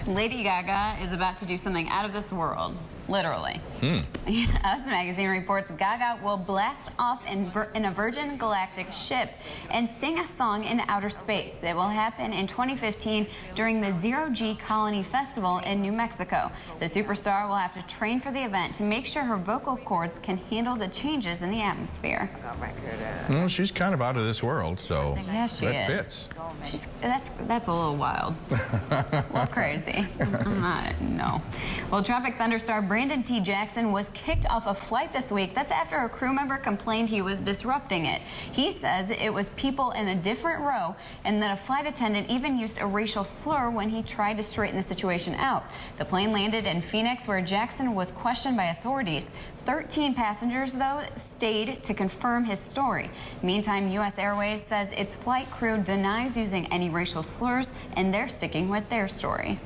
Lady Gaga is about to do something out of this world. Literally. Us Magazine reports Gaga will blast off in a Virgin Galactic ship and sing a song in outer space. It will happen in 2015 during the Zero-G Colony Festival in New Mexico. The superstar will have to train for the event to make sure her vocal cords can handle the changes in the atmosphere. Well, she's kind of out of this world, so yeah, she that is. fits. That's a little wild. A little crazy. No. Well, Tropic Thunder star Brandon T. Jackson was kicked off a flight this week. That's after a crew member complained he was disrupting it. He says it was people in a different row and that a flight attendant even used a racial slur when he tried to straighten the situation out. The plane landed in Phoenix, where Jackson was questioned by authorities. 13 passengers, though, stayed to confirm his story. Meantime, U.S. Airways says its flight crew denies using any racial slurs, and they're sticking with their story.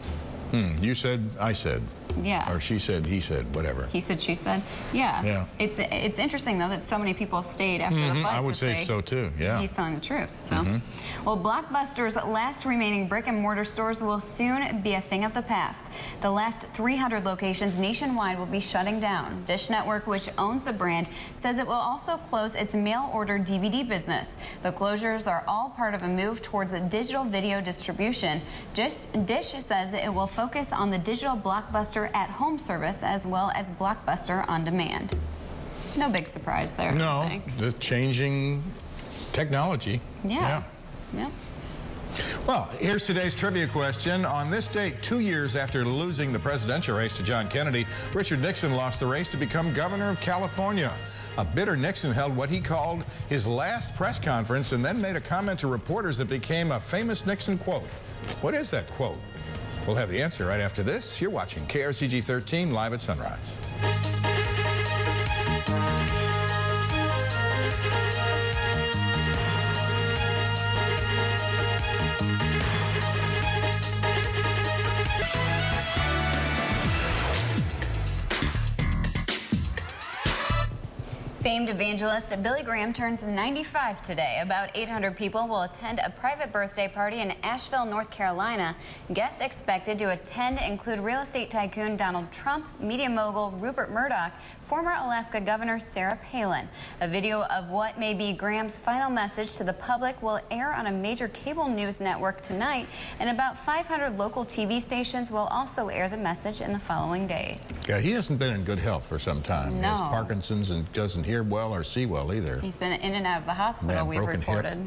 You said, I said. Yeah. Or she said, he said, whatever. He said, she said. Yeah. Yeah. It's interesting, though, that so many people stayed after the flight. I would say so, too. Yeah. He's telling the truth. So, well, Blockbuster's last remaining brick-and-mortar stores will soon be a thing of the past. The last 300 locations nationwide will be shutting down. Dish Network, which owns the brand, says it will also close its mail-order DVD business. The closures are all part of a move towards a digital video distribution. Dish says it will focus on the digital Blockbuster at-home service as well as Blockbuster on demand. No big surprise there. No, I think. the changing technology. Yeah. Well, here's today's trivia question. On this date, 2 years after losing the presidential race to John Kennedy, Richard Nixon lost the race to become governor of California. A bitter Nixon held what he called his last press conference and then made a comment to reporters that became a famous Nixon quote. What is that quote? We'll have the answer right after this. You're watching KRCG 13 live at sunrise. Famed evangelist Billy Graham turns 95 today. About 800 people will attend a private birthday party in Asheville, North Carolina. Guests expected to attend include real estate tycoon Donald Trump, media mogul Rupert Murdoch, former Alaska Governor Sarah Palin. A video of what may be Graham's final message to the public will air on a major cable news network tonight, and about 500 local TV stations will also air the message in the following days. Yeah, he hasn't been in good health for some time. No. He has Parkinson's and doesn't hear well or see well either. He's been in and out of the hospital, we've reported.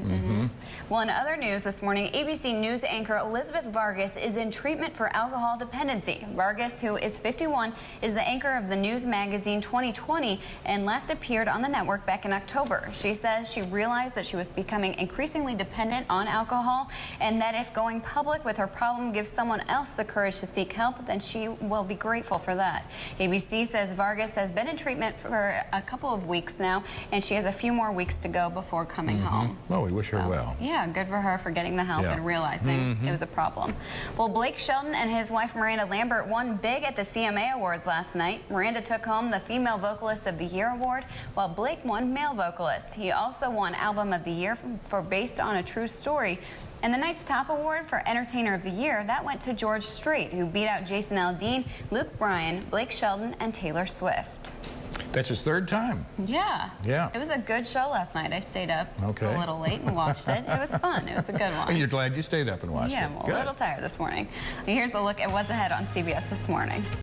Well, in other news this morning, ABC News anchor Elizabeth Vargas is in treatment for alcohol dependency. Vargas, who is 51, is the anchor of the news magazine 2020 and last appeared on the network back in October. She says she realized that she was becoming increasingly dependent on alcohol and that if going public with her problem gives someone else the courage to seek help, then she will be grateful for that. ABC says Vargas has been in treatment for a couple of weeks now, and she has a few more weeks to go before coming home. Well, we wish her well. Yeah, good for her for getting the help and realizing it was a problem. Well, Blake Shelton and his wife Miranda Lambert won big at the CMA Awards last night. Miranda took home the Female Vocalist of the Year award, while Blake won Male Vocalist. He also won Album of the Year for Based on a True Story. And the night's top award for Entertainer of the Year, that went to George Strait, who beat out Jason Aldean, Luke Bryan, Blake Shelton, and Taylor Swift. That's his third time. Yeah. Yeah. It was a good show last night. I stayed up a little late and watched it. It was fun. It was a good one. And you're glad you stayed up and watched it. Yeah, I'm a little tired this morning. Here's the look at what's ahead on CBS this morning.